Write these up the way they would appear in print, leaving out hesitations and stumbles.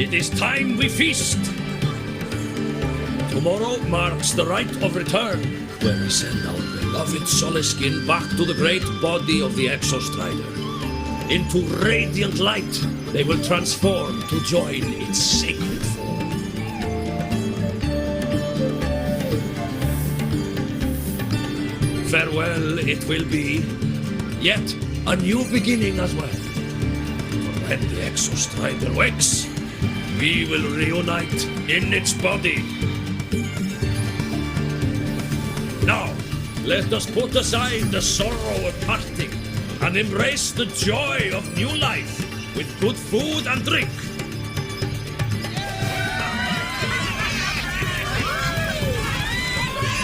It is time we feast. Tomorrow marks the rite of return, where we send our beloved Soliskin back to the great body of the Exostrider. Into radiant light, they will transform to join its sacred form. Farewell it will be, yet a new beginning as well. For when the Exostrider wakes, we will reunite in its body. Now, let us put aside the sorrow of parting and embrace the joy of new life with good food and drink.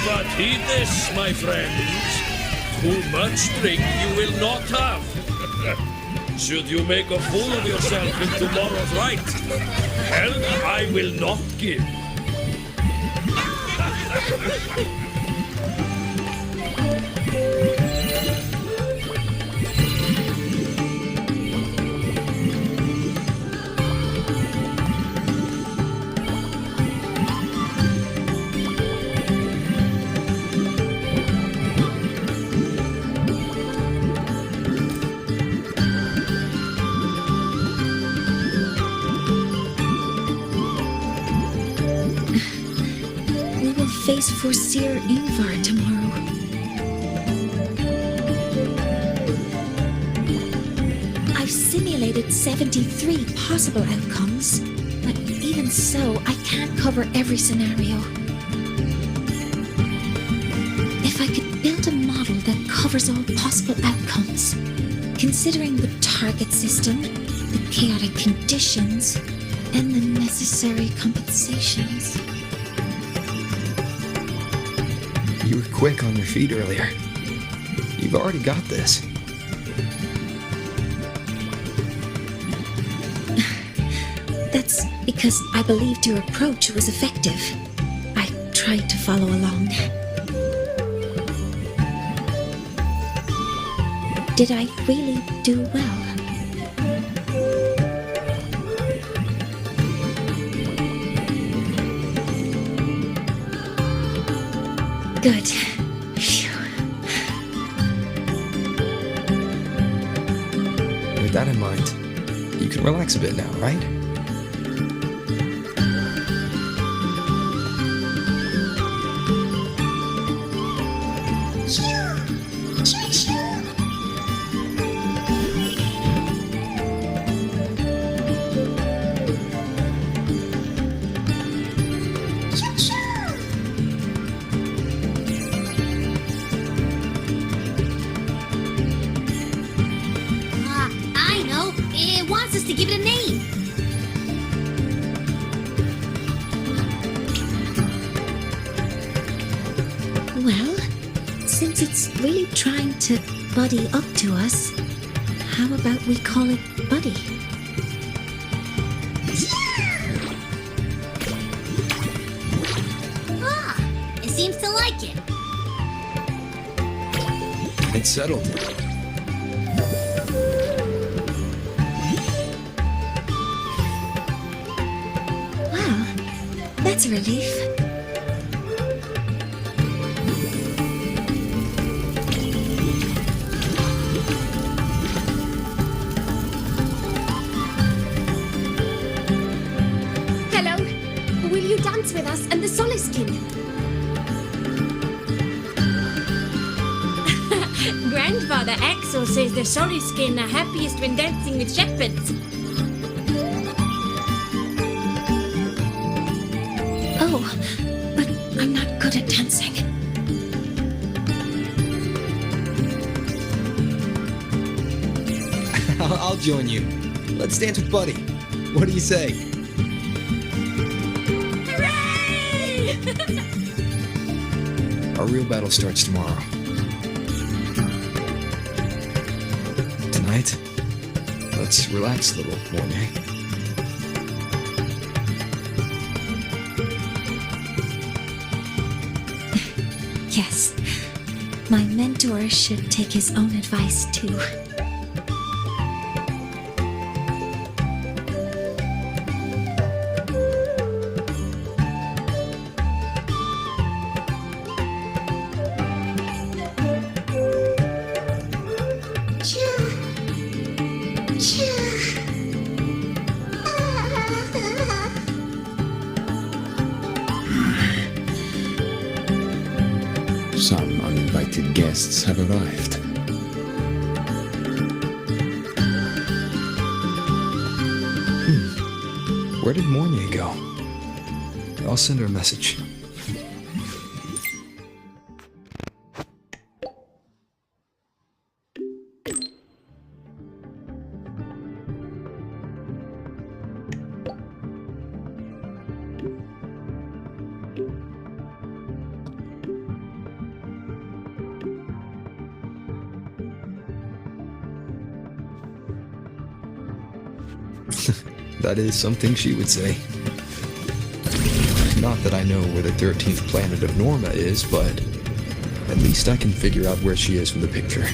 But heed this, my friends. Too much drink you will not have. Should you make a fool of yourself in tomorrow's rite, help I will not give. Face for Seer Ingvar tomorrow. I've simulated 73 possible outcomes, but even so, I can't cover every scenario. If I could build a model that covers all possible outcomes, considering the target system, the chaotic conditions, and the necessary compensations. You were quick on your feet earlier. You've already got this. That's because I believed your approach was effective. I tried to follow along. Did I really do well? Good. Phew. With that in mind, you can relax a bit now, right? Give it a name. Well, since it's really trying to buddy up to us, how about we call it Buddy? Ah, it seems to like it. It's settled. That's a relief. Hello. Will you dance with us and the Soliskin? Grandfather Axel says the Soliskin are happiest when dancing with shepherds. Oh, but I'm not good at dancing. I'll join you. Let's dance with Buddy. What do you say? Hooray! Our real battle starts tomorrow. Tonight, let's relax a little, Mornay. Yes, my mentor should take his own advice too. Some uninvited guests have arrived. Where did Mornia go? I'll send her a message. That is something she would say. Not that I know where the 13th planet of Norma is, but at least I can figure out where she is from the picture.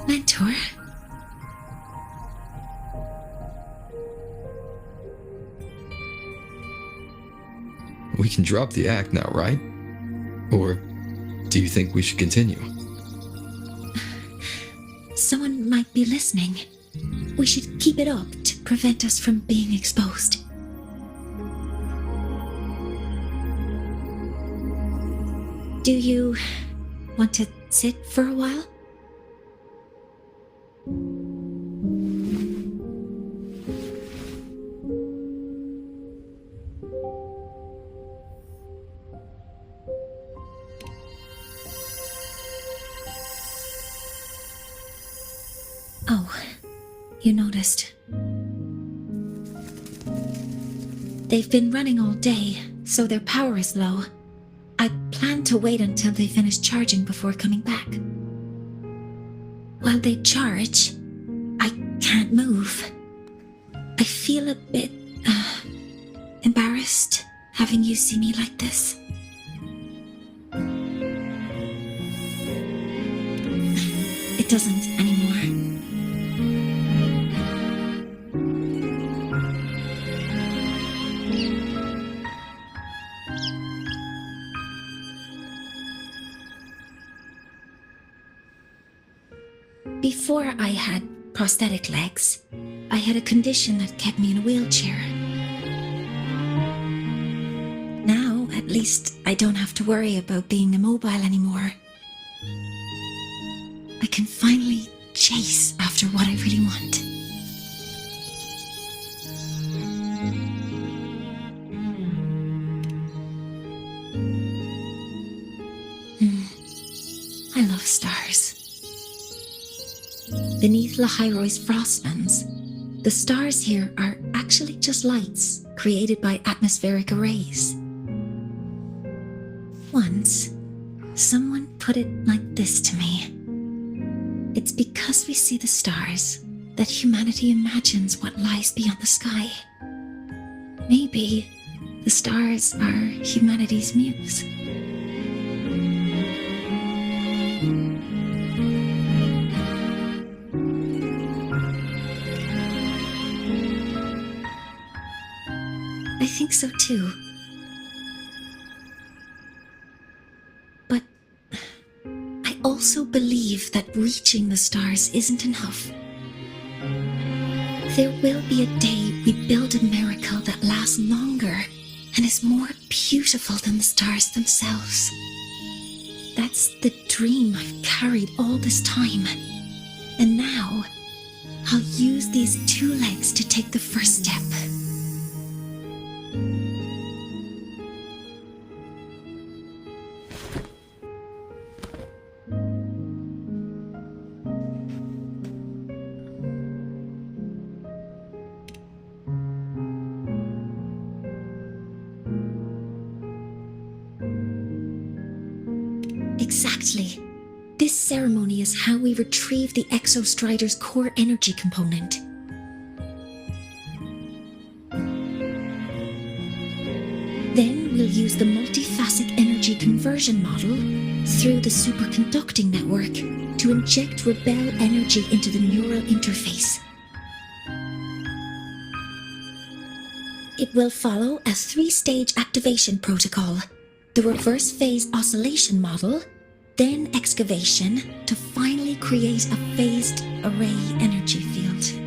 Mentor? We can drop the act now, right? Or do you think we should continue? Someone might be listening. We should keep it up to prevent us from being exposed. Do you want to sit for a while? Oh, you noticed. They've been running all day, so their power is low. I plan to wait until they finish charging before coming back. While they charge, I can't move. I feel a bit embarrassed having you see me like this. It doesn't anymore. Before I had prosthetic legs, I had a condition that kept me in a wheelchair. Now, at least, I don't have to worry about being immobile anymore. I can finally chase after what I really want. I love stars. Beneath Lahairoi's frostlands, the stars here are actually just lights created by atmospheric arrays. Once, someone put it like this to me. It's because we see the stars that humanity imagines what lies beyond the sky. Maybe the stars are humanity's muse. I think so too. But I also believe that reaching the stars isn't enough. There will be a day we build a miracle that lasts longer and is more beautiful than the stars themselves. That's the dream I've carried all this time. And now, I'll use these two legs to take the first step. Exactly. This ceremony is how we retrieve the Exostrider's core energy component. Then we'll use the multiphasic energy conversion model through the superconducting network to inject rebel energy into the neural interface. It will follow a 3-stage activation protocol. The reverse phase oscillation model, then excavation to finally create a phased array energy field.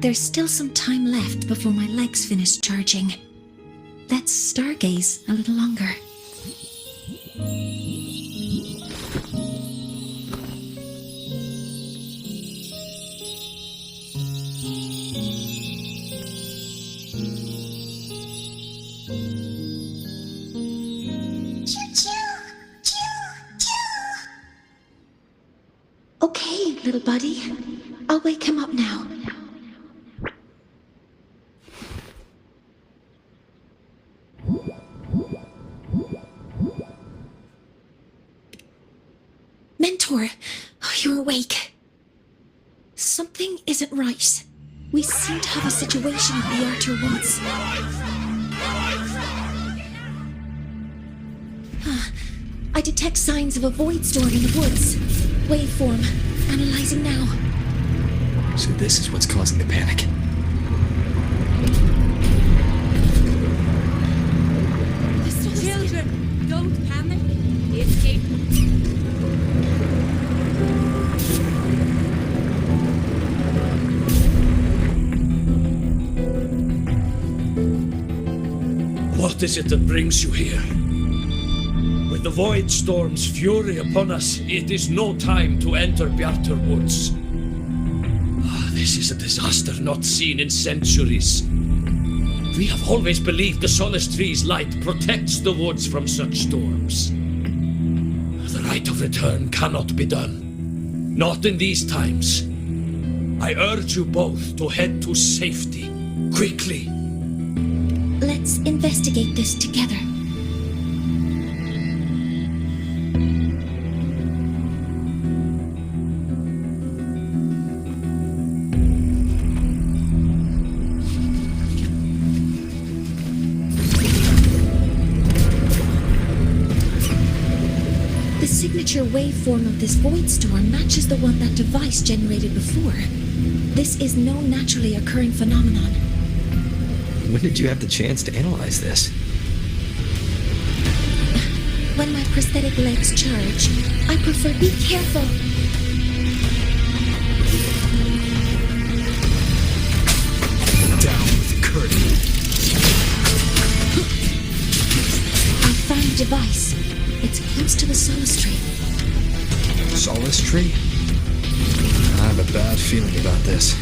There's still some time left before my legs finish charging. Let's stargaze a little longer. Okay, little buddy. I'll wake him up now. Mentor, you're awake. Something isn't right. We seem to have a situation at the Archer Woods. I detect signs of a void storm in the woods. Waveform. Analyzing now. So this is what's causing the panic. Children, don't panic. The escape. What is it that brings you here? With the Void Storm's fury upon us, it is no time to enter Bjartur Woods. This is a disaster not seen in centuries. We have always believed the Solace Tree's light protects the woods from such storms. The rite of return cannot be done. Not in these times. I urge you both to head to safety. Quickly. Let's investigate this together. The signature waveform of this void storm matches the one that device generated before. This is no naturally occurring phenomenon. When did you have the chance to analyze this? When my prosthetic legs charge, I prefer be careful. Down with the curtain. I found a device. It's close to the Solace Tree. Solace Tree? I have a bad feeling about this.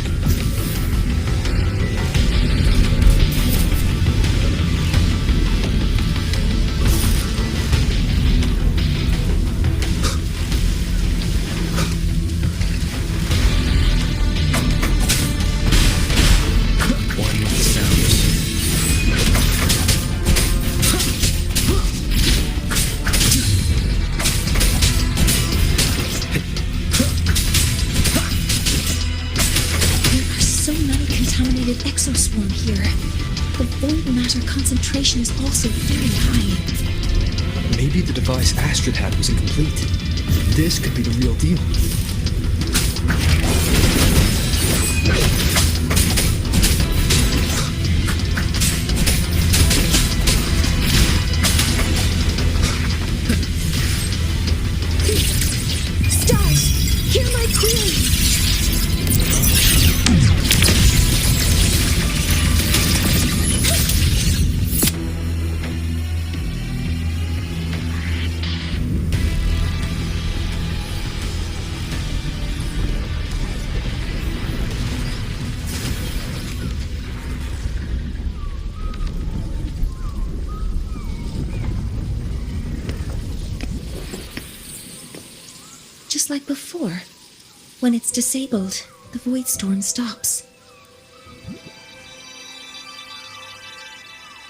Exoswarm here. The void matter concentration is also very high. Maybe the device Astrid had was incomplete. This could be the real deal. Stars! Hear my query! Just like before. When it's disabled, the void storm stops.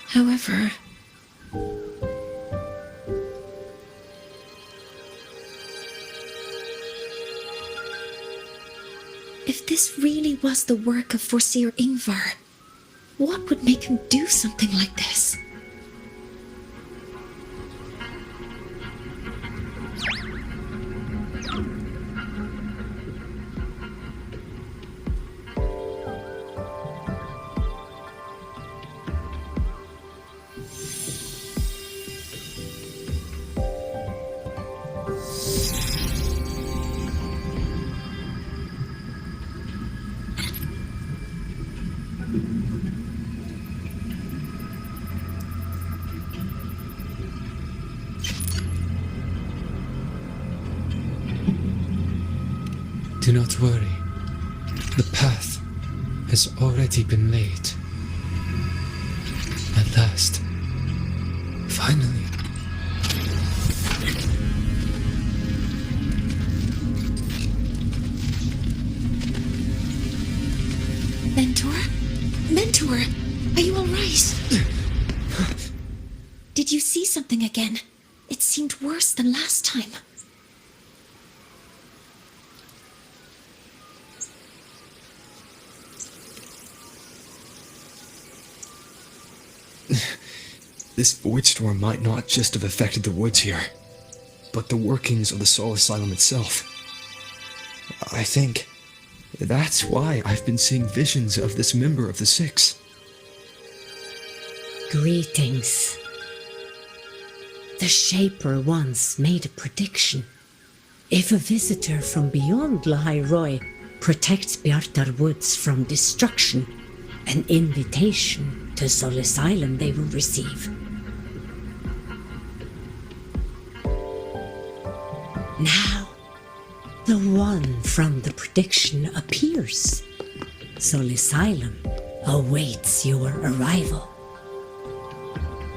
However, if this really was the work of Forseer Ingvar, what would make him do something something like this. Do not worry. The path has already been laid. At last. Finally. Mentor? Mentor, are you all right? Did you see something again? It seemed worse than last time. This void storm might not just have affected the woods here, but the workings of the Soul Asylum itself. I think that's why I've been seeing visions of this member of the Six. Greetings. The Shaper once made a prediction. If a visitor from beyond Lahai Roy protects Bjartar Woods from destruction, an invitation to Soul Asylum they will receive. Now, the one from the prediction appears. Soul Asylum awaits your arrival.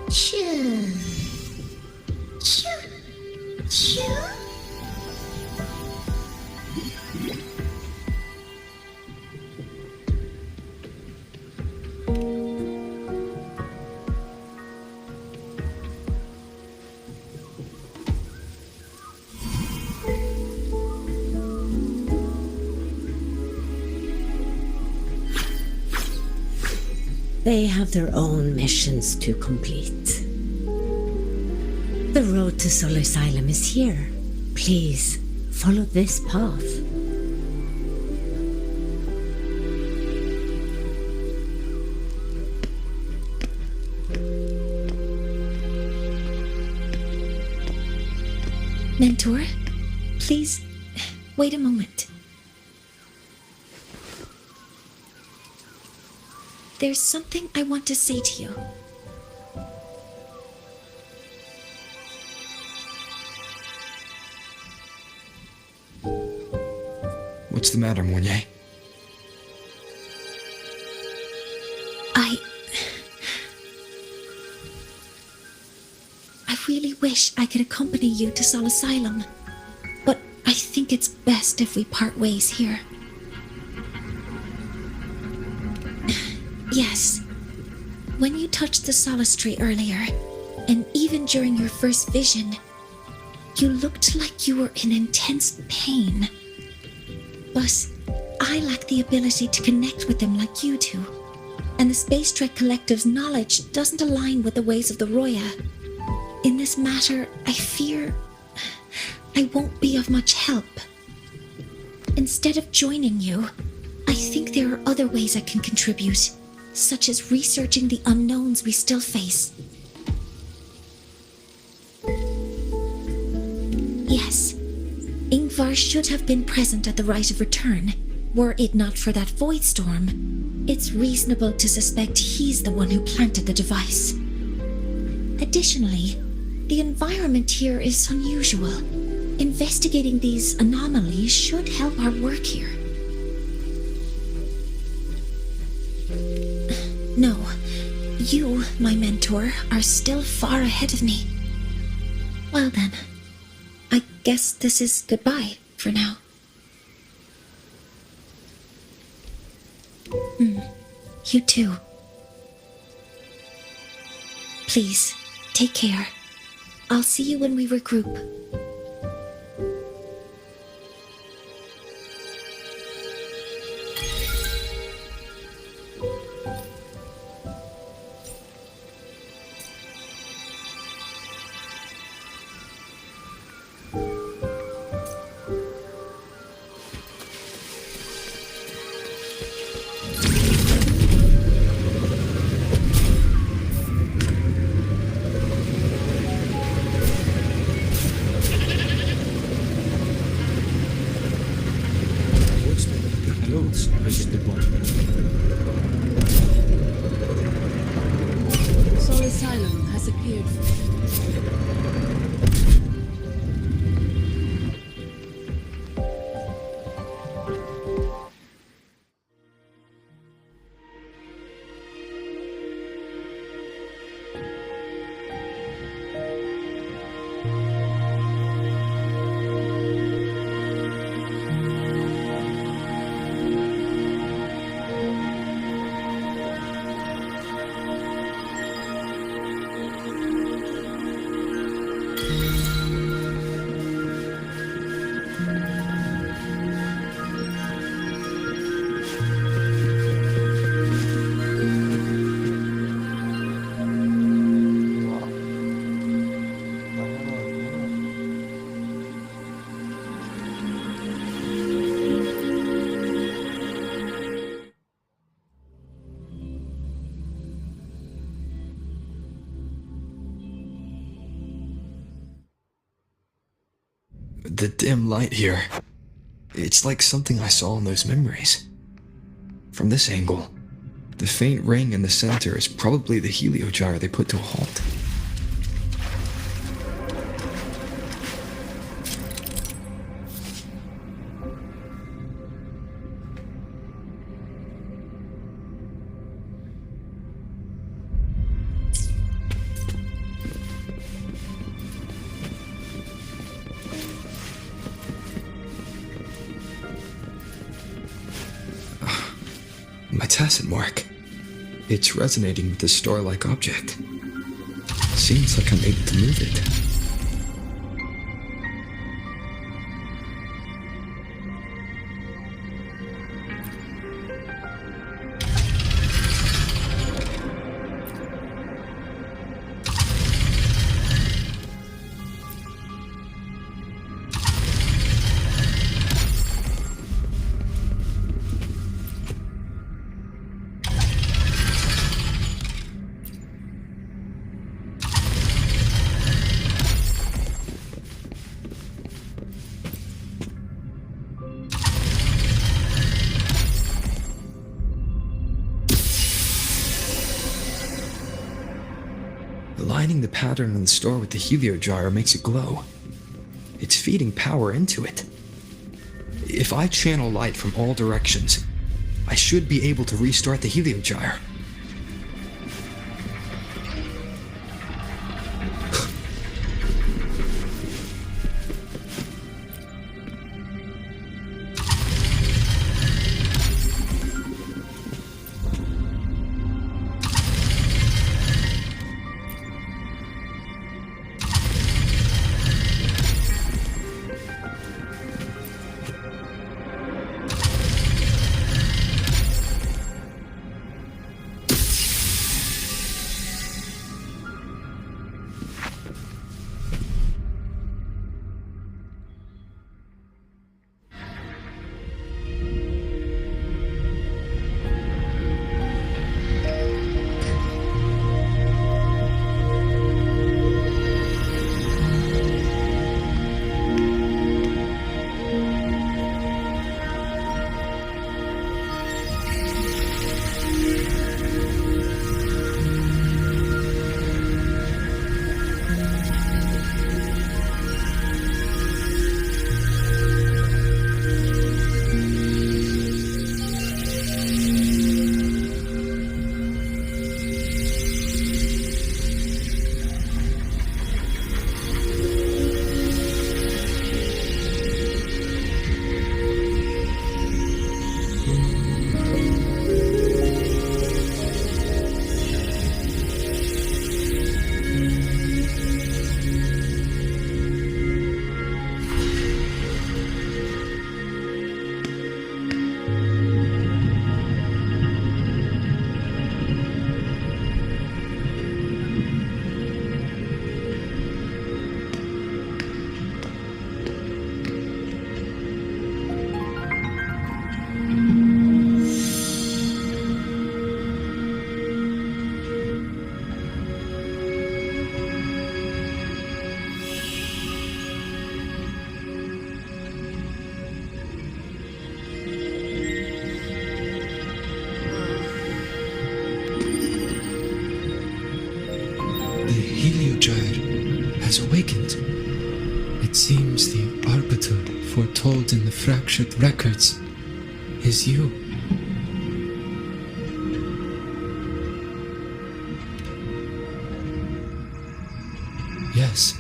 Choo. Choo. Choo. They have their own missions to complete. The road to Soul Asylum is here. Please, follow this path. Mentor, please, wait a moment. There's something I want to say to you. What's the matter, Mornier? I really wish I could accompany you to Soul Asylum, but I think it's best if we part ways here. Yes, when you touched the Solace Tree earlier, and even during your first vision, you looked like you were in intense pain. But I lack the ability to connect with them like you do, and the Space Trek Collective's knowledge doesn't align with the ways of the Roya. In this matter, I fear I won't be of much help. Instead of joining you, I think there are other ways I can contribute, such as researching the unknowns we still face. Yes, Ingvar should have been present at the Rite of Return. Were it not for that void storm, it's reasonable to suspect he's the one who planted the device. Additionally, the environment here is unusual. Investigating these anomalies should help our work here. No, you, my mentor, are still far ahead of me. Well then, I guess this is goodbye for now. You too. Please, take care. I'll see you when we regroup. asylum has appeared for me. The dim light here. It's like something I saw in those memories. From this angle, the faint ring in the center is probably the heliogyre they put to a halt. My tacit mark. It's resonating with this star-like object. Seems like I'm able to move it. Aligning the pattern on the star with the heliogyre makes it glow. It's feeding power into it. If I channel light from all directions, I should be able to restart the heliogyre. The Heliogyre has awakened. It seems the arbiter foretold in the fractured records is you. Yes,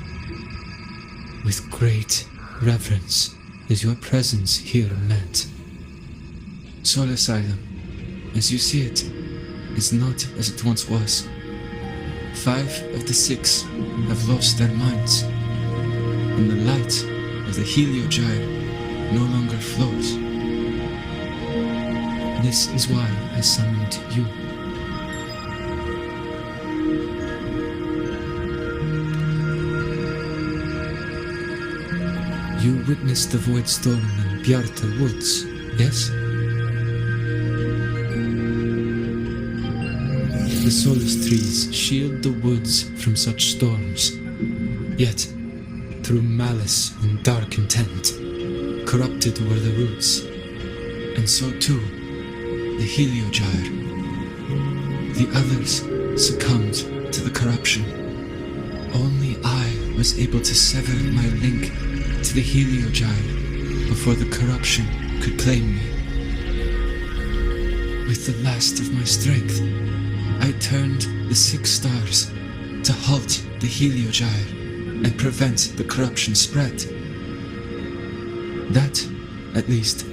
with great reverence is your presence here meant. Soul Asylum, as you see it, is not as it once was. 5 of the 6 have lost their minds, and the light of the Heliogyre no longer flows. This is why I summoned you. You witnessed the void storm in Bjartar Woods, yes? The solace trees shield the woods from such storms, yet, through malice and dark intent, corrupted were the roots, and so too the Heliogyre. The others succumbed to the corruption. Only I was able to sever my link to the Heliogyre before the corruption could claim me. With the last of my strength, I turned the 6 stars to halt the Heliogyre and prevent the corruption spread. That, at least,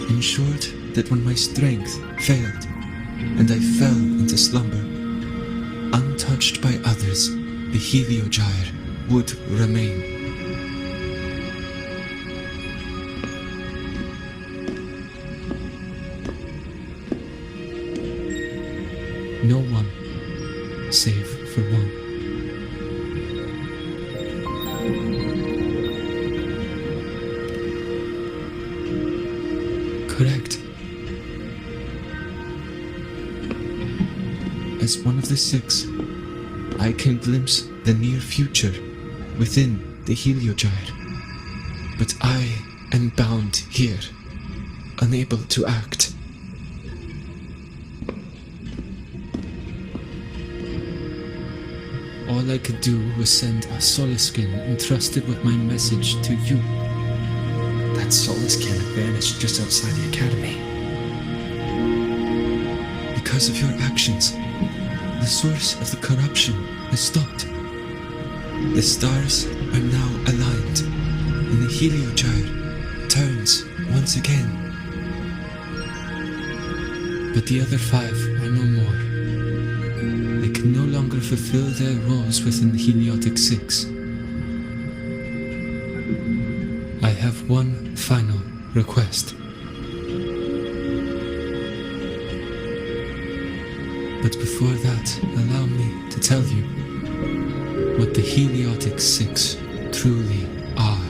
ensured that when my strength failed and I fell into slumber, untouched by others, the Heliogyre would remain. No one, save for one. Correct. As one of the 6, I can glimpse the near future within the Heliogyre. But I am bound here, unable to act. All I could do was send a Solaskin entrusted with my message to you. That Solaskin vanished just outside the academy. Because of your actions, the source of the corruption has stopped. The stars are now aligned, and the Heliogyre turns once again. But the other 5 are no more. They can no longer fulfill their roles within the Heliotic 6. I have one final request. But before that, allow me to tell you what the Heliotic 6 truly are.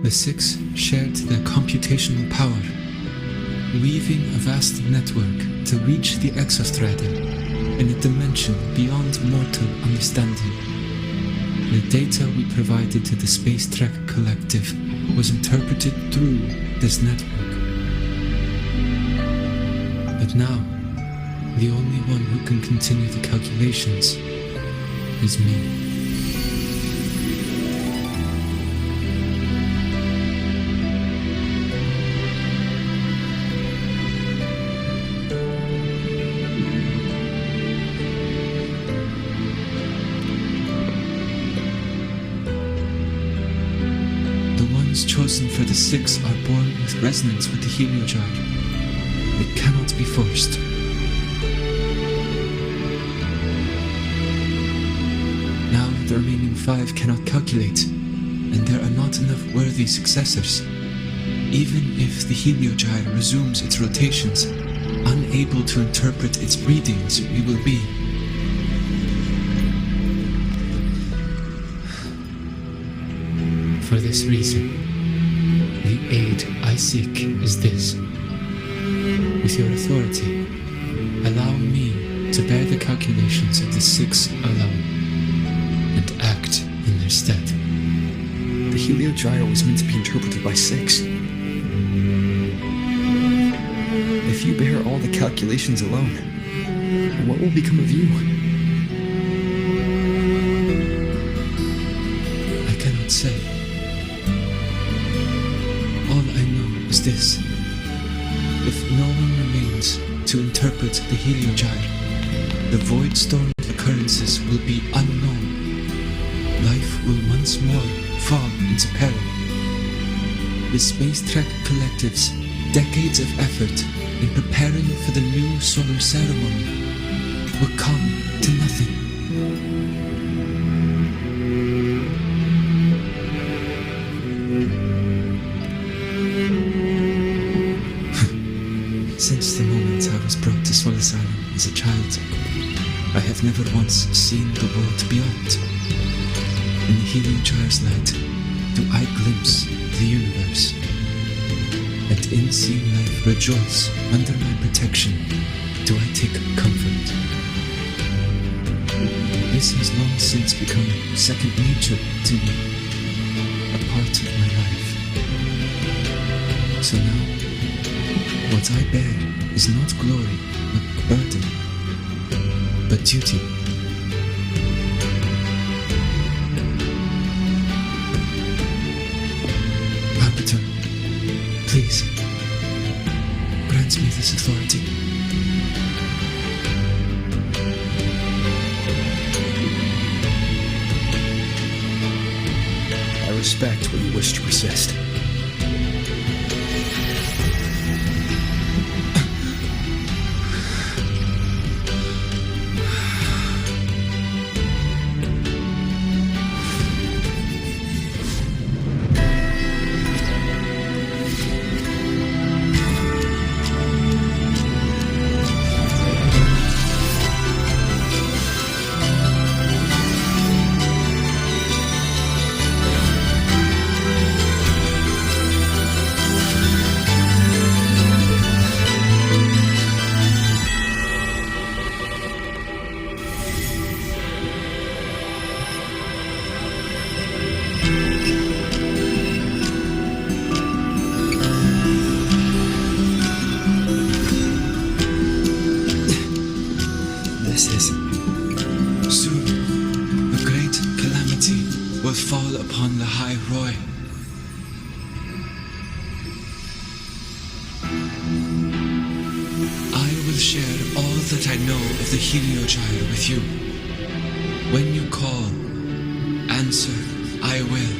The six shared their computational power, weaving a vast network to reach the Exostrider in a dimension beyond mortal understanding. The data we provided to the Space Trek Collective was interpreted through this network. But now, the only one who can continue the calculations is me. Chosen for the six are born with resonance with the heliogyre. It cannot be forced. Now the remaining 5 cannot calculate, and there are not enough worthy successors. Even if the heliogyre resumes its rotations, unable to interpret its readings, we will be. For this reason, the aid I seek is this. With your authority, allow me to bear the calculations of the six alone, and act in their stead. The heliogyre was meant to be interpreted by 6. If you bear all the calculations alone, what will become of you? I cannot say. This. If no one remains to interpret the heliogyre, the void storm occurrences will be unknown. Life will once more fall into peril. The Space Trek Collective's decades of effort in preparing for the new solar ceremony will come to nothing. Since the moment I was brought to Solace Island as a child, I have never once seen the world beyond. In the heliogyre's light, do I glimpse the universe, and in seeing life rejoice under my protection, do I take comfort. This has long since become second nature to me, a part of my life. So now, what I bear is not glory, but burden, but duty. Arbiter, please, grant me this authority. I respect what you wish to resist. Soon, a great calamity will fall upon the High Roy. I will share all that I know of the heliogyre with you. When you call, answer, I will.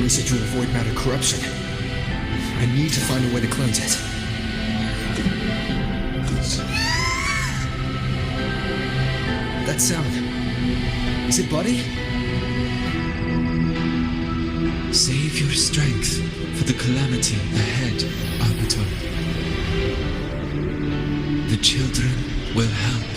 Residual void matter corruption. I need to find a way to cleanse it. That sound. Is it Buddy? Save your strength for the calamity ahead, Arbiter. The children will help.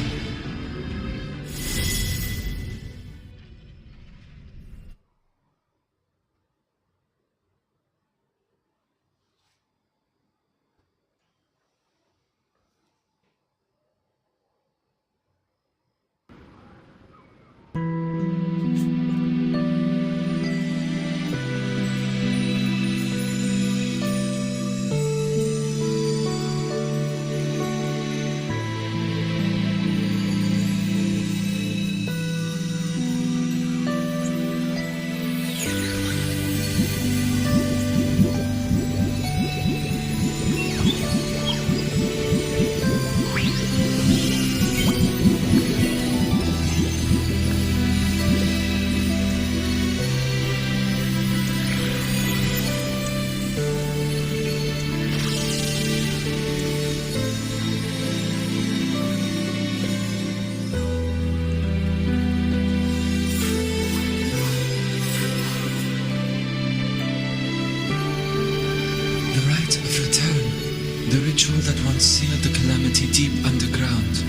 that once sealed the calamity deep underground.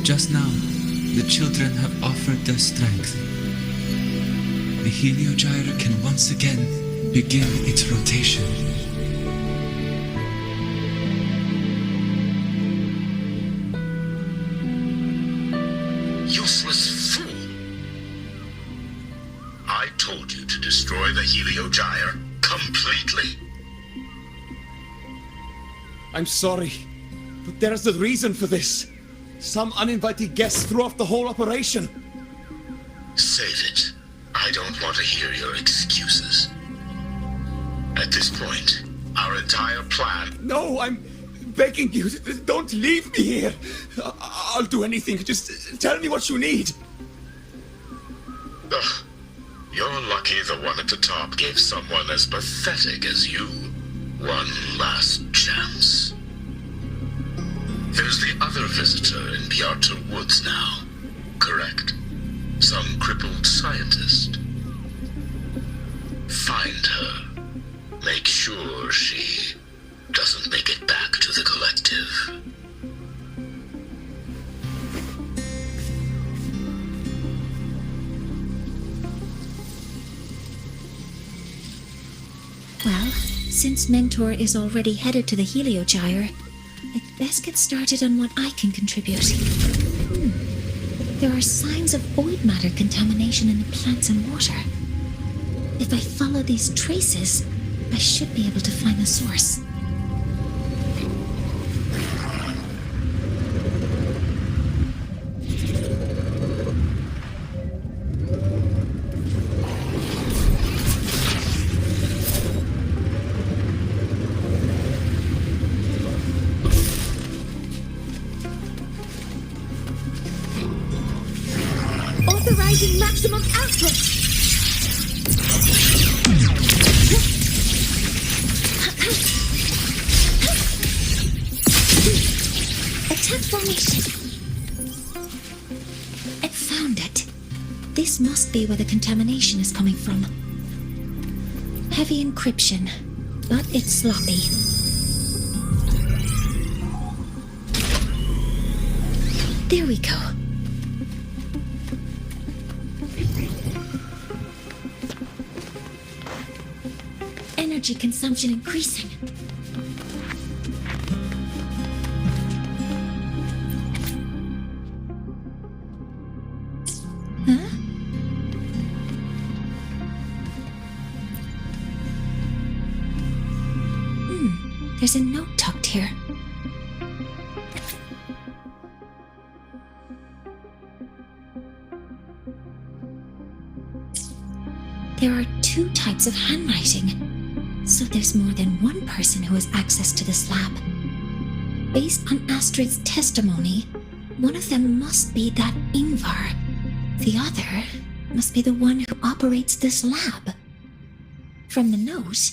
Just now, the children have offered their strength. The heliogyre can once again begin its rotation. Useless fool! I told you to destroy the heliogyre completely. I'm sorry, but there's a reason for this. Some uninvited guests threw off the whole operation. Save it. I don't want to hear your excuses. At this point, our entire plan... No, I'm begging you, don't leave me here. I'll do anything, just tell me what you need. Ugh. You're lucky the one at the top gave someone as pathetic as you one last chance. There's the other visitor in Bjartar Woods now, correct? Some crippled scientist. Find her. Make sure she doesn't make it back to the collective. Well, since Mentor is already headed to the heliogyre, I'd best get started on what I can contribute. There are signs of void matter contamination in the plants and water. If I follow these traces, I should be able to find the source. Authorizing maximum output! Attack formation! I found it. This must be where the contamination is coming from. Heavy encryption, but it's sloppy. There we go. Energy consumption increasing. Huh? There's a note tucked here. There are two types of handwriting, so there's more than one person who has access to this lab. Based on Astrid's testimony, one of them must be that Ingvar. The other must be the one who operates this lab. From the note,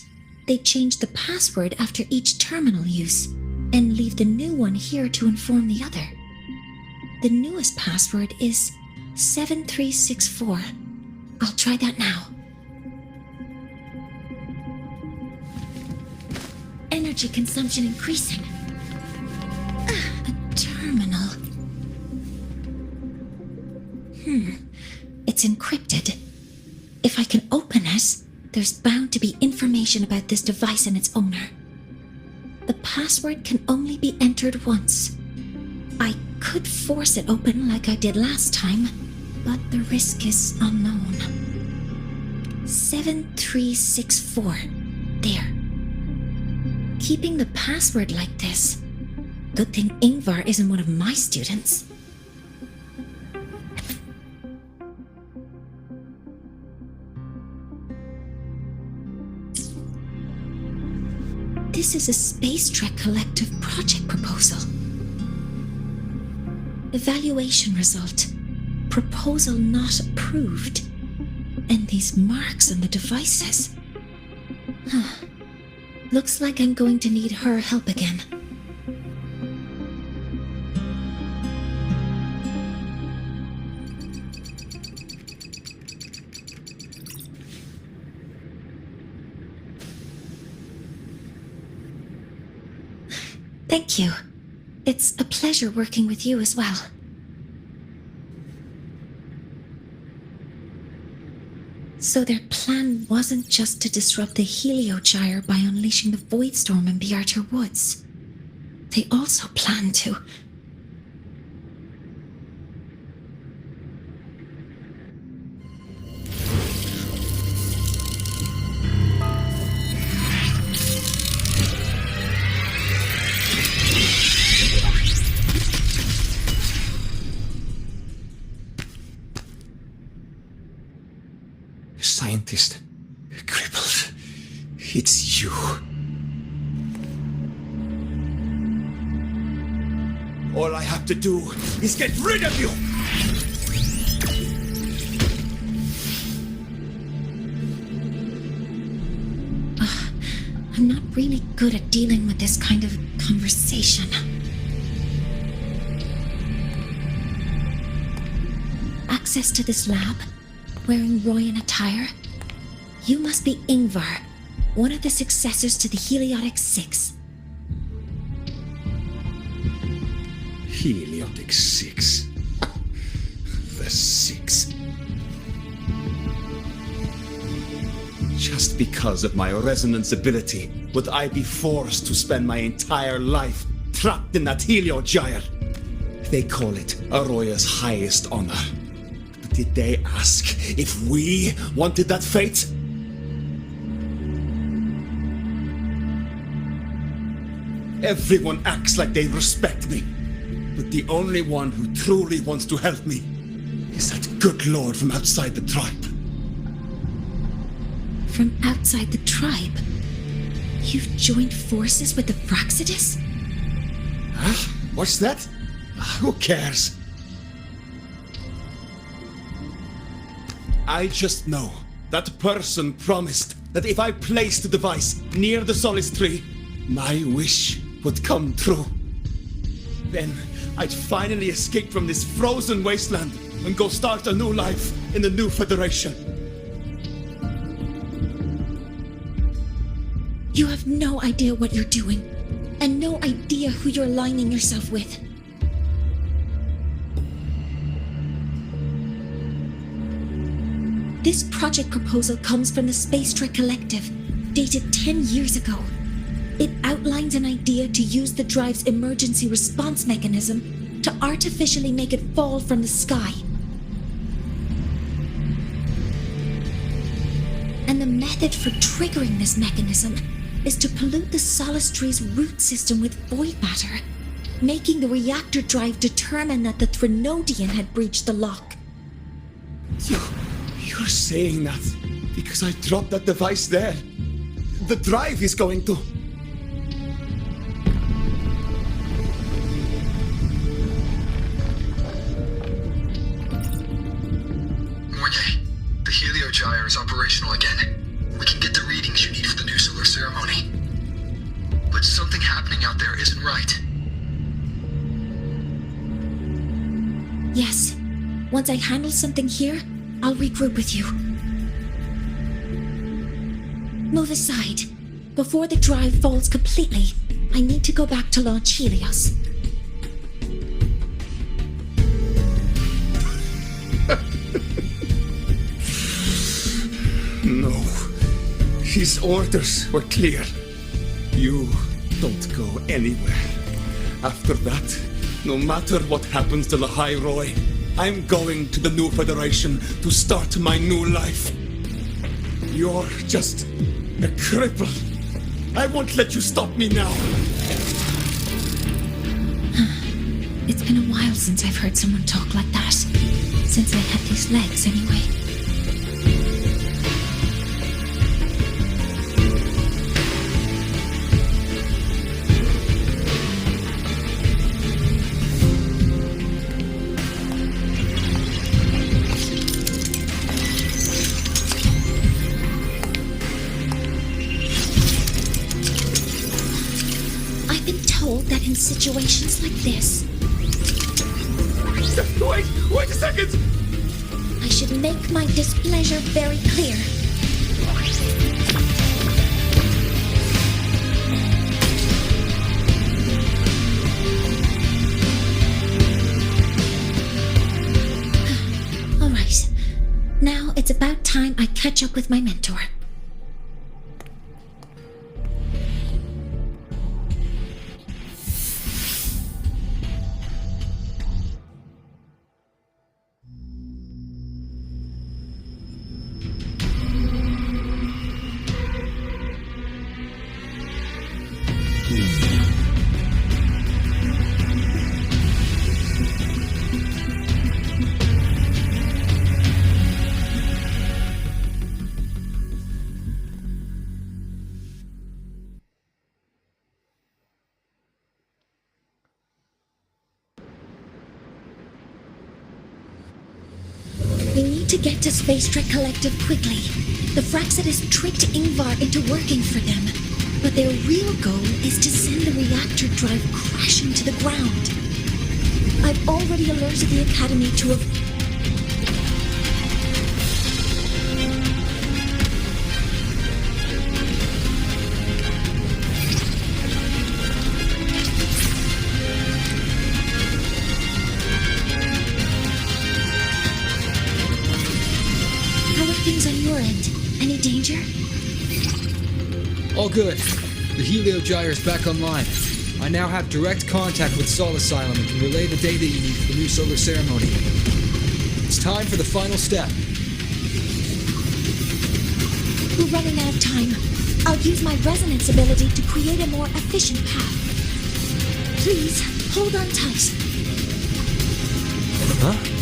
they change the password after each terminal use and leave the new one here to inform the other. The newest password is 7364. I'll try that now. Energy consumption increasing. A terminal. It's encrypted. If I can open it, there's bound to be information about this device and its owner. The password can only be entered once. I could force it open like I did last time, but the risk is unknown. 7364. There. Keeping the password like this. Good thing Ingvar isn't one of my students. This is a Space Trek Collective project proposal. Evaluation result. Proposal not approved. And these marks on the devices. Looks like I'm going to need her help again. Thank you. It's a pleasure working with you as well. So their plan wasn't just to disrupt the Heliogyre by unleashing the Voidstorm in Bjartar Woods. They also planned to... Scientist, crippled. It's you. All I have to do is get rid of you! I'm not really good at dealing with this kind of conversation. Access to this lab? Wearing Royan attire? You must be Ingvar, one of the successors to the Heliotic Six. Heliotic Six. The Six. Just because of my resonance ability, would I be forced to spend my entire life trapped in that Heliogyre? They call it Aroya's highest honor. But did they ask if we wanted that fate? Everyone acts like they respect me. But the only one who truly wants to help me is that good lord from outside the tribe. From outside the tribe? You've joined forces with the Fraxidus? Huh? What's that? Who cares? I just know that person promised that if I placed the device near the Solace Tree, my wish would come true. Then I'd finally escape from this frozen wasteland and go start a new life in the new Federation. You have no idea what you're doing, and no idea who you're aligning yourself with. This project proposal comes from the Space Trek Collective, dated 10 years ago. It outlines an idea to use the drive's emergency response mechanism to artificially make it fall from the sky. And the method for triggering this mechanism is to pollute the Solace Tree's root system with void matter, making the reactor drive determine that the Threnodian had breached the lock. You're saying that because I dropped that device there. The drive is going to... The Heliogyre is operational again. We can get the readings you need for the new solar ceremony. But something happening out there isn't right. Yes. Once I handle something here, I'll regroup with you. Move aside. Before the drive falls completely, I need to go back to launch Helios. No. His orders were clear. You don't go anywhere. After that, no matter what happens to the High Roy, I'm going to the new Federation to start my new life. You're just a cripple. I won't let you stop me now. It's been a while since I've heard someone talk like that. Since I had these legs, anyway. That in situations like this... Wait a second! I should make my displeasure very clear. Now it's about time I catch up with my mentor. We need to get to Space Trek Collective quickly. The Fraxidus tricked Ingvar into working for them, but their real goal is to send the reactor drive crashing to the ground. I've already alerted the Academy to a... Things on your end. Any danger? All good. The heliogyre's back online. I now have direct contact with Sol Asylum and can relay the data you need for the new solar ceremony. It's time for the final step. We're running out of time. I'll use my resonance ability to create a more efficient path. Please, hold on tight. Huh?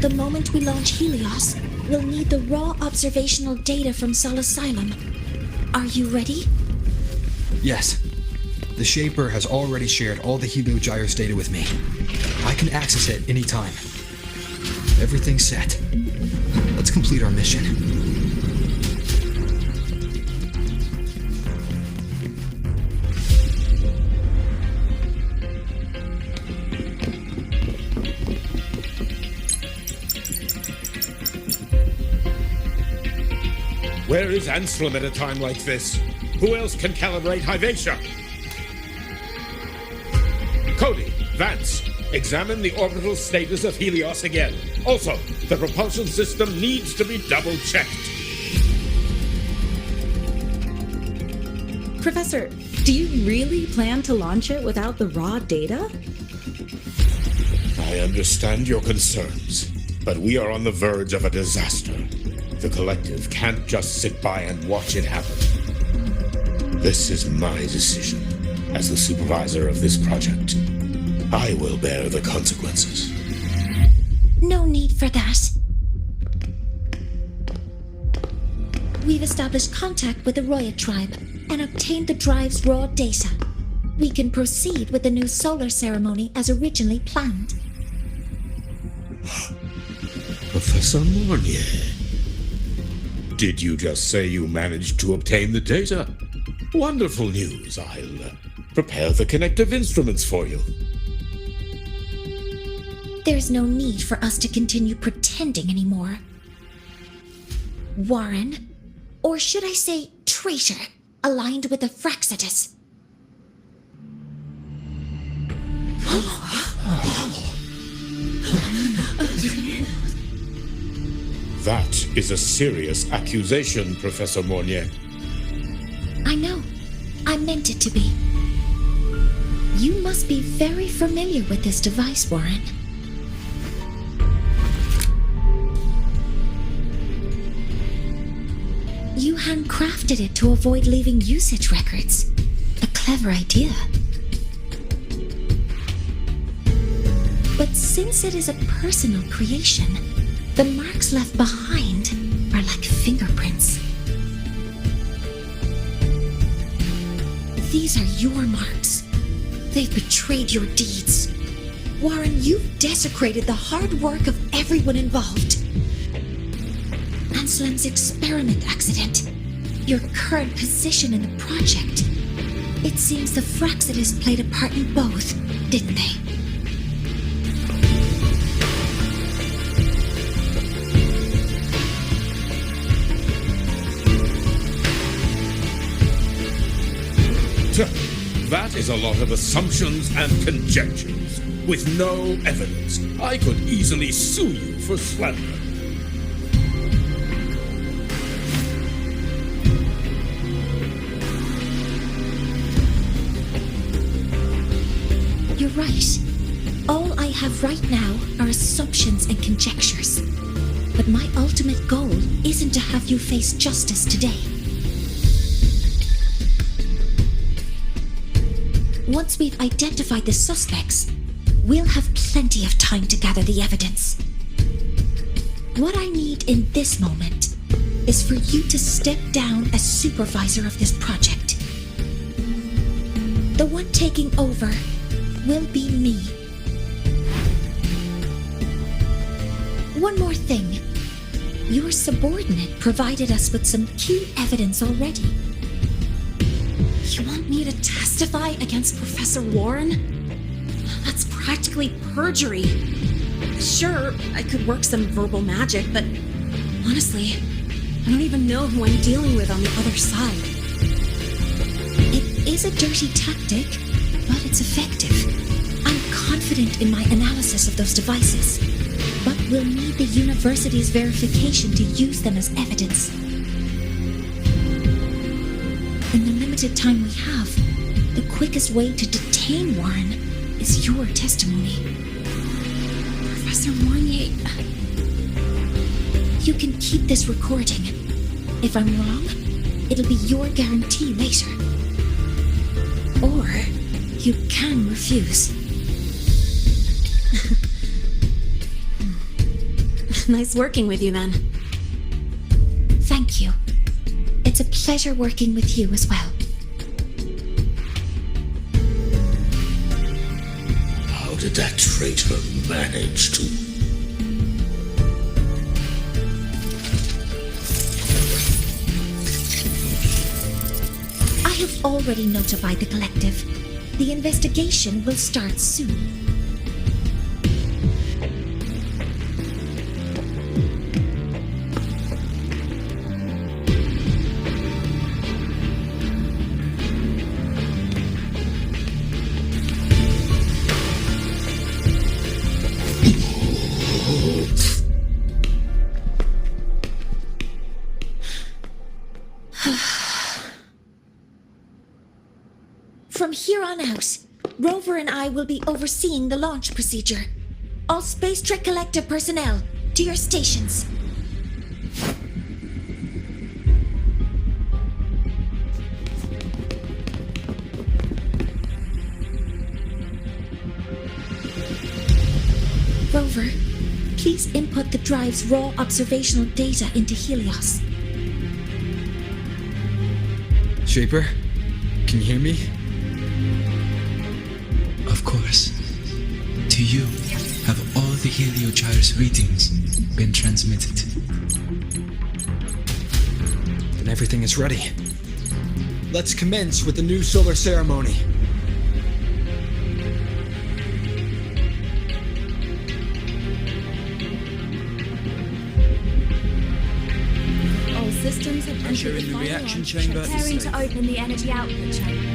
The moment we launch Helios, we'll need the raw observational data from Sol Asylum. Are you ready? Yes. The Shaper has already shared all the heliogyre's data with me. I can access it anytime. Everything's set. Let's complete our mission. Where is Anselm at a time like this? Who else can calibrate Hyvatia? Cody, Vance, examine the orbital status of Helios again. Also, the propulsion system needs to be double-checked. Professor, do you really plan to launch it without the raw data? I understand your concerns, but we are on the verge of a disaster. The Collective can't just sit by and watch it happen. This is my decision. As the supervisor of this project, I will bear the consequences. No need for that. We've established contact with the Roya tribe and obtained the drive's raw data. We can proceed with the new solar ceremony as originally planned. Professor Mornier, did you just say you managed to obtain the data? Wonderful news. I'll prepare the connective instruments for you. There's no need for us to continue pretending anymore. Warren, or should I say traitor, aligned with the Fraxidus. That is a serious accusation, Professor Mornier. I know. I meant it to be. You must be very familiar with this device, Warren. You handcrafted it to avoid leaving usage records. A clever idea. But since it is a personal creation, the marks left behind are like fingerprints. These are your marks. They've betrayed your deeds. Warren, you've desecrated the hard work of everyone involved. Anselm's experiment accident, your current position in the project. It seems the Fraxidus played a part in both, didn't they? That is a lot of assumptions and conjectures, with no evidence. I could easily sue you for slander. You're right. All I have right now are assumptions and conjectures. But my ultimate goal isn't to have you face justice today. Once we've identified the suspects, we'll have plenty of time to gather the evidence. What I need in this moment is for you to step down as supervisor of this project. The one taking over will be me. One more thing. Your subordinate provided us with some key evidence already. You want me to testify against Professor Warren? That's practically perjury. Sure, I could work some verbal magic, but honestly, I don't even know who I'm dealing with on the other side. It is a dirty tactic, but it's effective. I'm confident in my analysis of those devices, but we'll need the university's verification to use them as evidence. In the limited time we have, the quickest way to detain Warren is your testimony. Professor Mornier, you can keep this recording. If I'm wrong, it'll be your guarantee later. Or you can refuse. Nice working with you then. Thank you. It's a pleasure working with you as well. How did that traitor manage to... I have already notified the collective. The investigation will start soon. From here on out, Rover and I will be overseeing the launch procedure. All Space Trek Collective personnel, to your stations. Rover, please input the drive's raw observational data into Helios. Shaper, can you hear me? Of course. To you, have all the Heliogyres readings been transmitted? Then everything is ready. Let's commence with the new solar ceremony. All systems have Pressure entered in the final reaction launch. chamber is Preparing safe. to open the energy output chamber.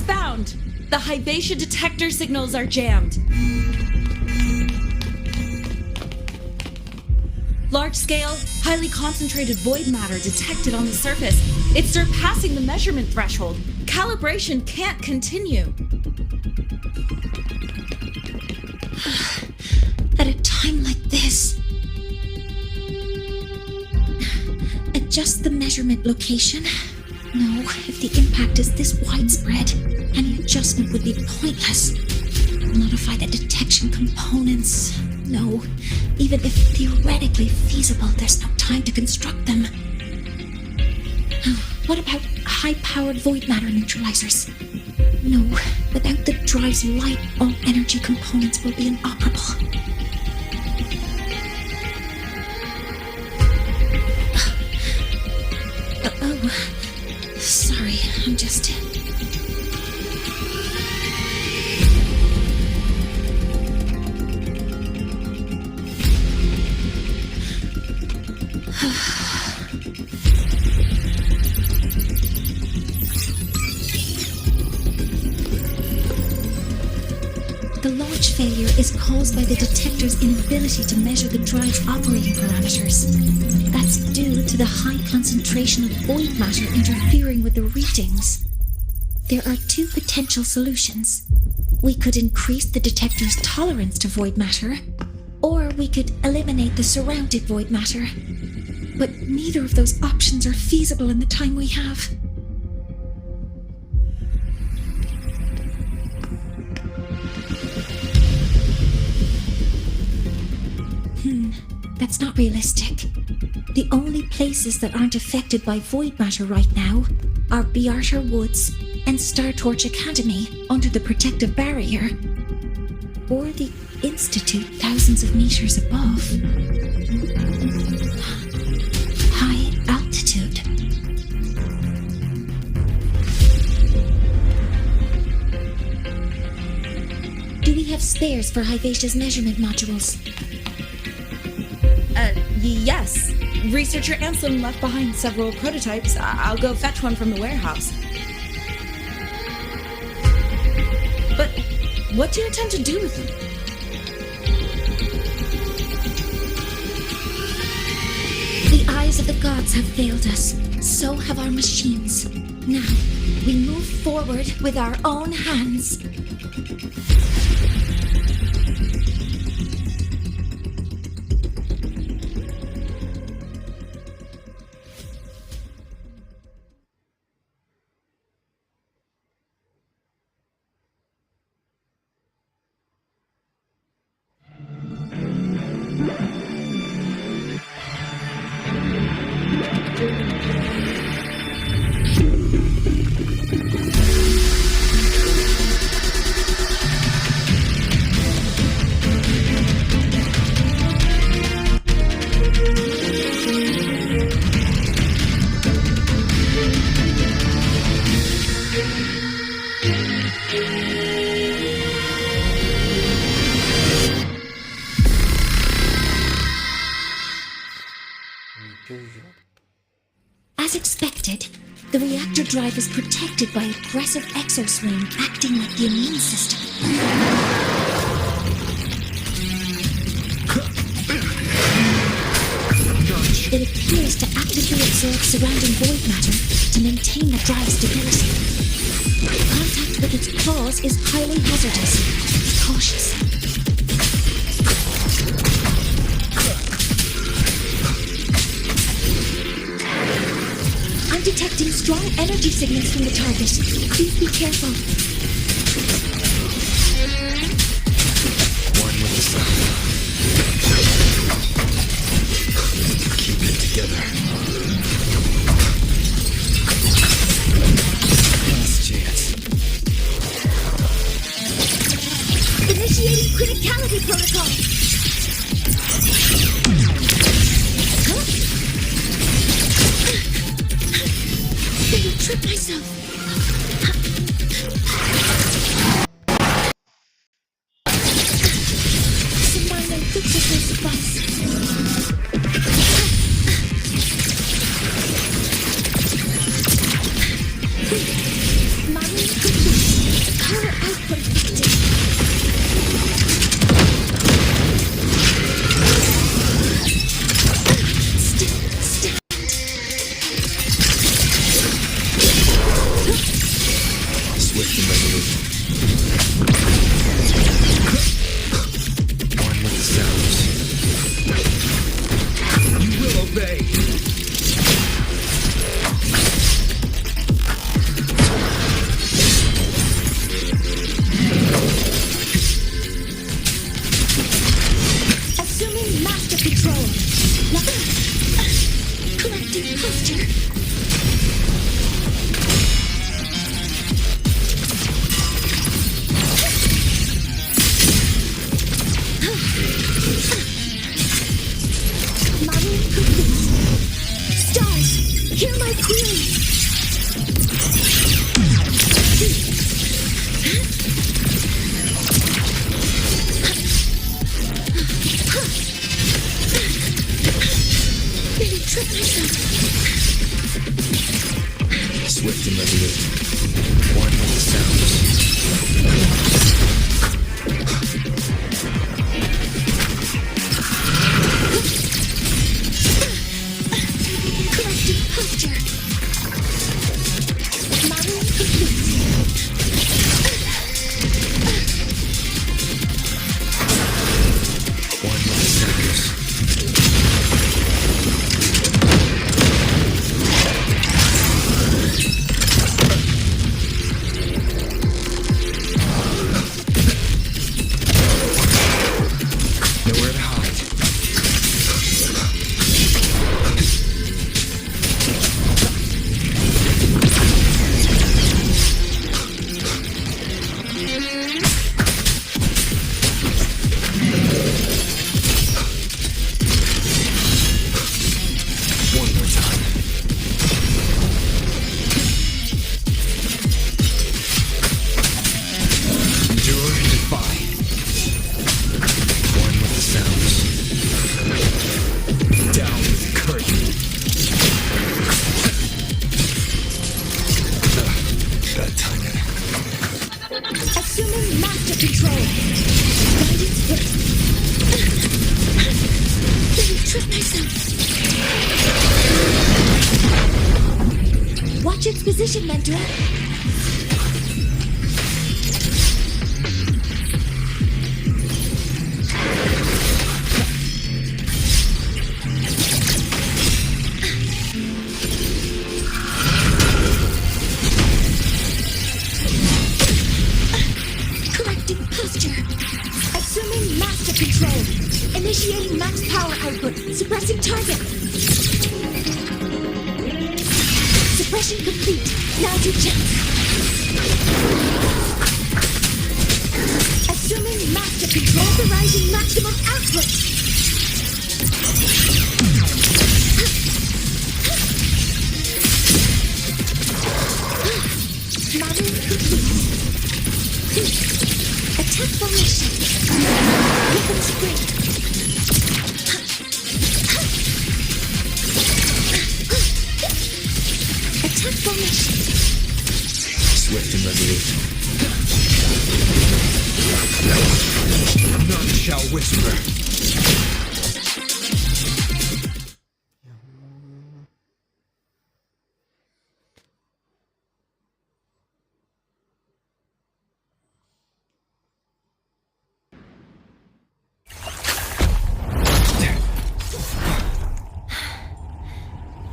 found! The Hyvatia detector signals are jammed. Large-scale, highly concentrated void matter detected on the surface. It's surpassing the measurement threshold. Calibration can't continue. At a time like this, adjust the measurement location. No, if the impact is this widespread, any adjustment would be pointless. Modify the detection components. No, even if theoretically feasible, there's no time to construct them. What about high-powered void matter neutralizers? No, without the drive's light, all energy components will be inoperable. Sorry, I'm just... The launch failure is caused by the detector's inability to measure the drive's operating parameters. That's due to the high concentration of void matter interfering with the readings. There are two potential solutions. We could increase the detector's tolerance to void matter, or we could eliminate the surrounding void matter. But neither of those options are feasible in the time we have. That's not realistic. The only places that aren't affected by void matter right now are Bearter Woods and Star Torch Academy under the protective barrier, or the Institute thousands of meters above. High altitude. Do we have spares for Hyvatia's measurement modules? Yes. Researcher Anselm left behind several prototypes. I'll go fetch one from the warehouse. But what do you intend to do with them? The eyes of the gods have failed us. So have our machines. Now, we move forward with our own hands. As expected, the reactor drive is protected by aggressive exoswarm acting like the immune system. It appears to actively absorb surrounding void matter to maintain the drive's stability. Contact with its claws is highly hazardous. Be cautious. I'm detecting strong energy signals from the target. Please be careful. One with the sun. Keep it together. Last chance. Initiating criticality protocol. I will trip myself. Some minor fixes will suffice. Mining complete. Swift and resolute. One with the sounds. You will obey. Assuming master control. Collecting posture. Modeling complete. Stars, hear my query. Really trip myself. Swift and resolute. One with the sounds. Collective posture. Modeling complete. One with the sounds. Nowhere to hide. One more time. Endure and defy. One with the sounds. Down with the curtain. Bad timing. Assuming master control. Guidance hit. Really trip myself. Watch its position, mentor. Collecting posture. Assuming master control. Initiating max power output. Suppressing target. Suppression complete. Now's your chance. Assuming master control. Authorizing maximum output. Modeling complete. Attack formation. Weapon spring. Attack formation. Swift and resolute. None shall whisper.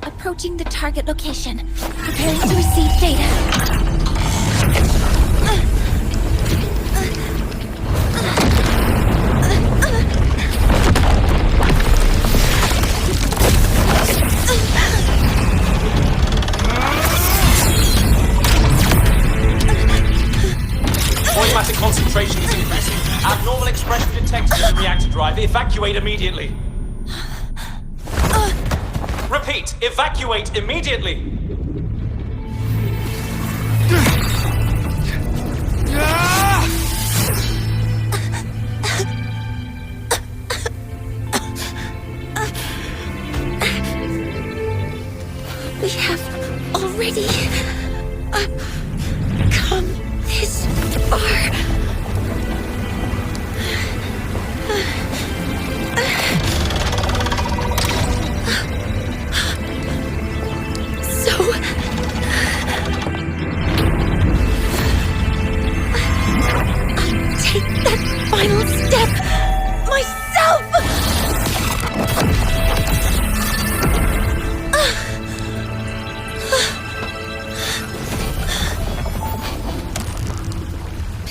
Approaching the target location. Preparing to receive data. Automatic concentration is increasing. Abnormal expression detected in the reactor drive. Evacuate immediately. Repeat, evacuate immediately. We have already come this far. So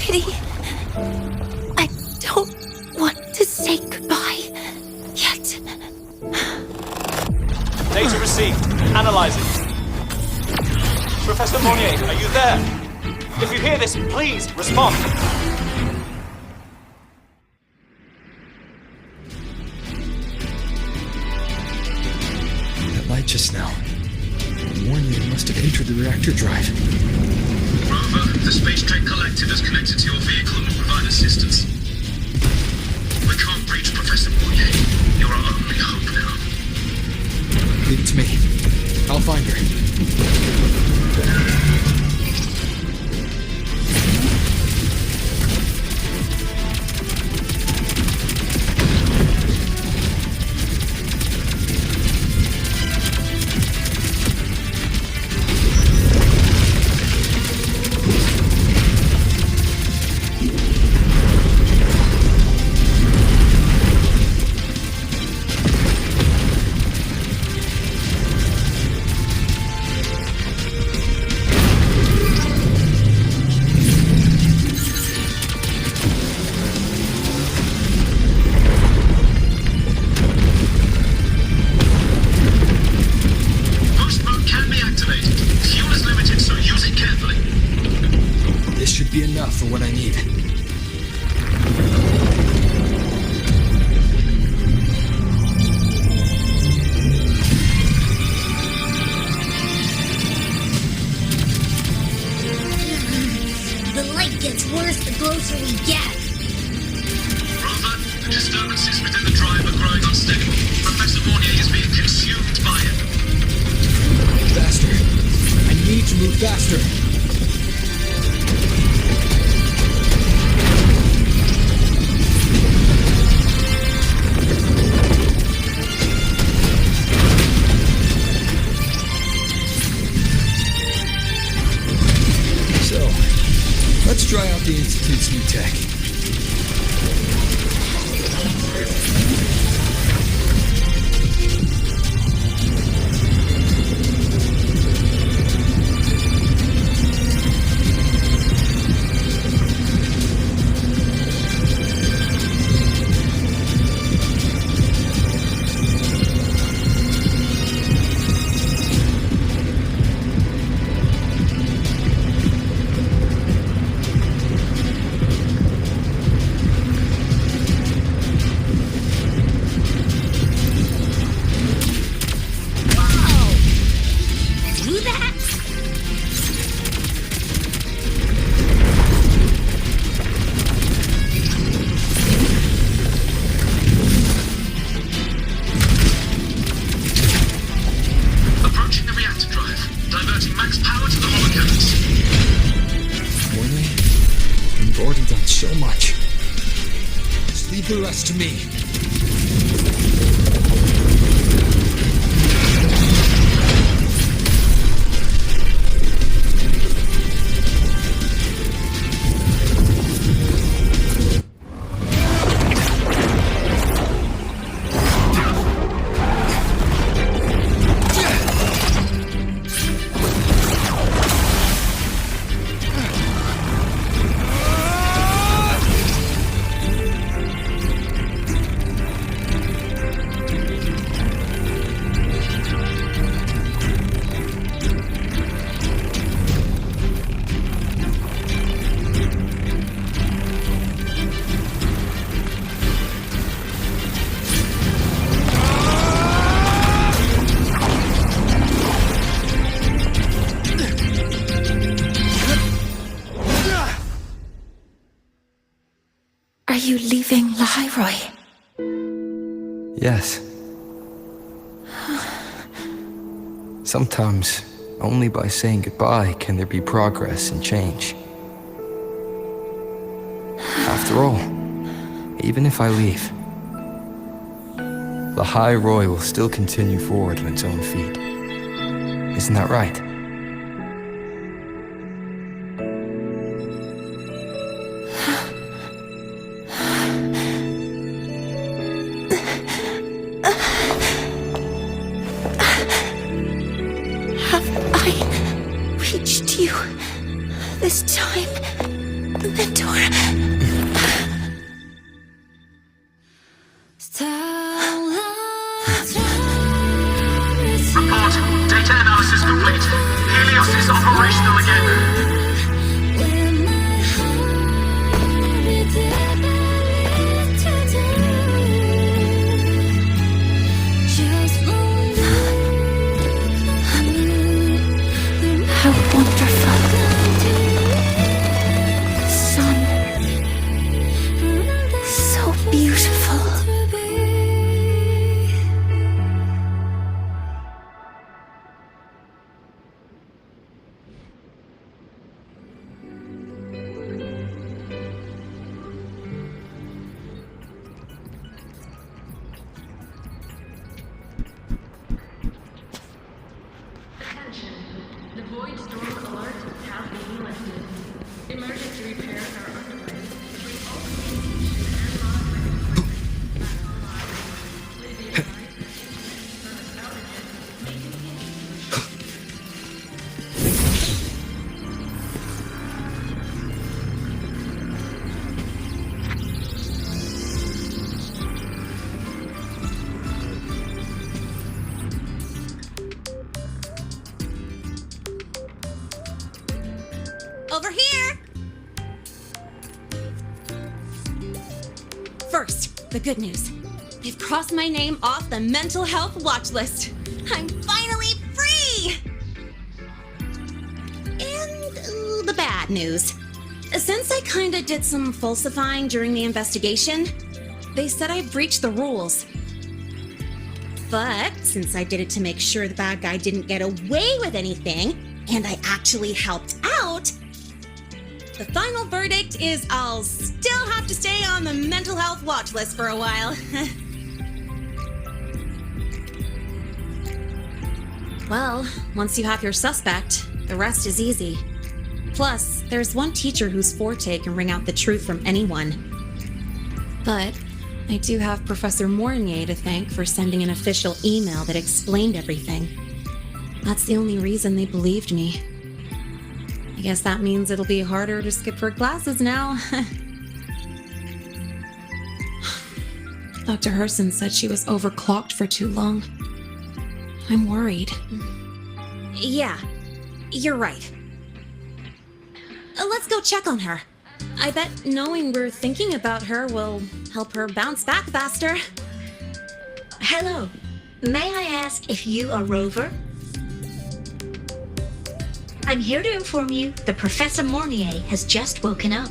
Kitty, I don't want to say goodbye yet. Data received. Analyzing. Professor Monnier, are you there? If you hear this, please respond. That light just now. Monnier must have entered the reactor drive. Rover, the space train collective has connected to your vehicle and will provide assistance. We can't reach Professor Monnier. You're our only hope now. Leave it to me. I'll find her. Be enough for what I need. The light gets worse the closer we get. Rover, the disturbances within the drive are growing unsteady. Professor Monnier is being consumed by it. Faster. I need to move faster. Let's try out the Institute's new tech. So much. Just leave the rest to me. Are you leaving Lahairoi? Yes. Sometimes, only by saying goodbye can there be progress and change. After all, even if I leave, Lahairoi will still continue forward on its own feet. Isn't that right? Have I reached you this time? Report. Data analysis complete. Helios is operational again. How wonderful. Sun. So beautiful. Attention. The void storm alerts have been lifted. Emergency repairs are underway. With all communication and monitoring. Please be advised that service outages may continue. Over here! First, the good news. They've crossed my name off the mental health watch list. I'm finally free! And the bad news. Since I kinda did some falsifying during the investigation, they said I breached the rules. But since I did it to make sure the bad guy didn't get away with anything, and I actually helped out, the final verdict is I'll still have to stay on the mental health watch list for a while. Well, once you have your suspect, the rest is easy. Plus, there's one teacher whose forte can wring out the truth from anyone. But I do have Professor Mornier to thank for sending an official email that explained everything. That's the only reason they believed me. I guess that means it'll be harder to skip her classes now. Dr. Herson said she was overclocked for too long. I'm worried. Yeah, you're right. Let's go check on her. I bet knowing we're thinking about her will help her bounce back faster. Hello. May I ask if you are Rover? I'm here to inform you that Professor Mornier has just woken up.